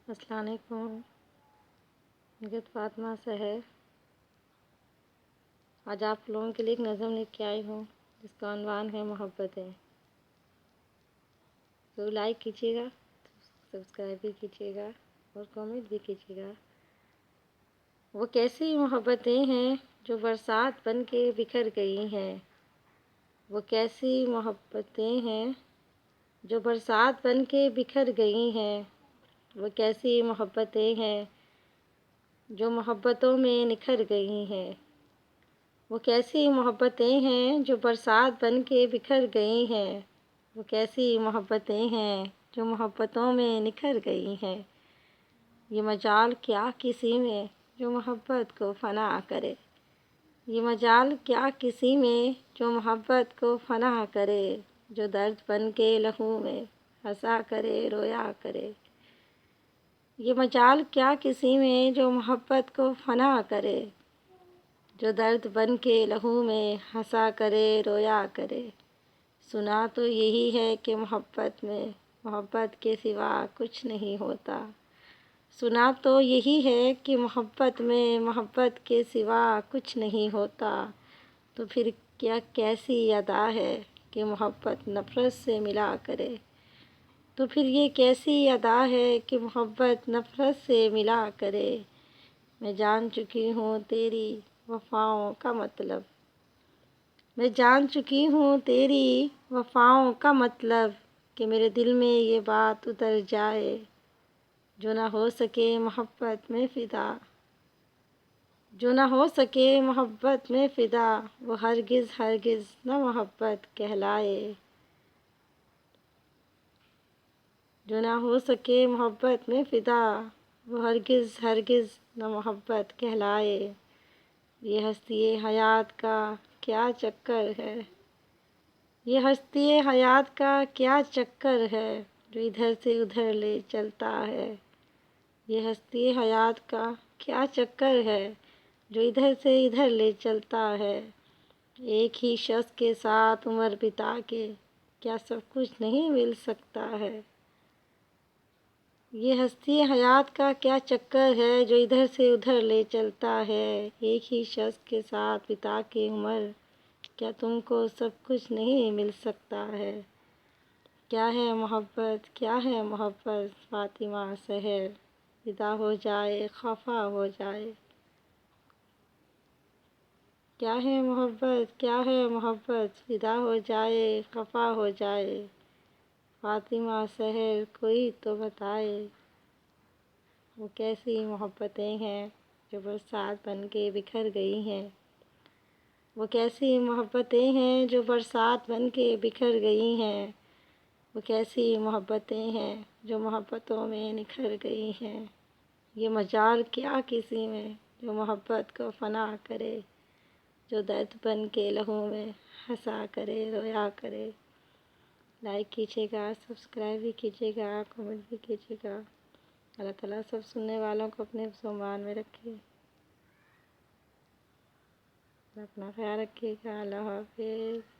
السلام علیکم، نگہت فاطمہ سے ہے۔ آج آپ لوگوں کے لیے ایک نظم لے کے آئی ہوں جس کا عنوان ہے محبتیں۔ تو لائک کیجیے گا، سبسکرائب بھی کیجیے گا اور کامنٹ بھی کیجیے گا۔ وہ کیسی محبتیں ہیں جو برسات بن کے بکھر گئی ہیں، وہ کیسی محبتیں ہیں جو برسات بن کے بکھر گئی ہیں، وہ کیسی محبتیں ہیں جو محبتوں میں نکھر گئی ہیں، وہ کیسی محبتیں ہیں جو برسات بن کے بکھر گئی ہیں، وہ کیسی محبتیں ہیں جو محبتوں میں نکھر گئی ہیں۔ یہ مجال کیا کسی میں جو محبت کو فنا کرے، یہ مجال کیا کسی میں جو محبت کو فنا کرے، جو درد بن کے لہو میں ہنسا کرے رویا کرے۔ یہ مجال کیا کسی میں جو محبت کو فنا کرے، جو درد بن کے لہو میں ہنسا کرے رویا کرے۔ سنا تو یہی ہے کہ محبت میں محبت کے سوا کچھ نہیں ہوتا، سنا تو یہی ہے کہ محبت میں محبت کے سوا کچھ نہیں ہوتا۔ تو پھر کیا کیسی ادا ہے کہ محبت نفرت سے ملا کرے، تو پھر یہ کیسی ادا ہے کہ محبت نفرت سے ملا کرے۔ میں جان چکی ہوں تیری وفاؤں کا مطلب، میں جان چکی ہوں تیری وفاؤں کا مطلب، کہ میرے دل میں یہ بات اتر جائے جو نہ ہو سکے محبت میں فدا، جو نہ ہو سکے محبت میں فدا، وہ ہرگز ہرگز نہ محبت کہلائے، جو نہ ہو سکے محبت میں فدا، وہ ہرگز ہرگز نہ محبت کہلائے۔ یہ ہستی حیات کا کیا چکر ہے، یہ ہستی حیات کا کیا چکر ہے جو ادھر سے ادھر لے چلتا ہے، یہ ہستی حیات کا کیا چکر ہے جو ادھر سے ادھر لے چلتا ہے۔ ایک ہی شخص کے ساتھ عمر بتا کے کیا سب کچھ نہیں مل سکتا ہے، یہ ہستی حیات کا کیا چکر ہے جو ادھر سے ادھر لے چلتا ہے۔ ایک ہی شخص کے ساتھ بتا کے عمر کیا تم کو سب کچھ نہیں مل سکتا ہے۔ کیا ہے محبت، کیا ہے محبت، فاطمہ سحر فدا ہو جائے خفا ہو جائے۔ کیا ہے محبت، کیا ہے محبت، فدا ہو جائے خفا ہو جائے۔ فاطمہ سحر کوئی تو بتائے، وہ کیسی محبتیں ہیں جو برسات بن کے بکھر گئی ہیں، وہ کیسی محبتیں ہیں جو برسات بن کے بکھر گئی ہیں، وہ کیسی محبتیں ہیں جو محبتوں میں نکھر گئی ہیں۔ یہ مجال کیا کسی میں جو محبت کو فنا کرے، جو درد بن کے لہو میں ہنسا کرے رویا کرے۔ لائک کیجیے گا، سبسکرائب بھی کیجیے گا، کمنٹ بھی کیجیے گا۔ اللہ تعالیٰ سب سننے والوں کو اپنے سامان میں رکھے، اپنا خیال رکھیے گا۔ اللہ حافظ۔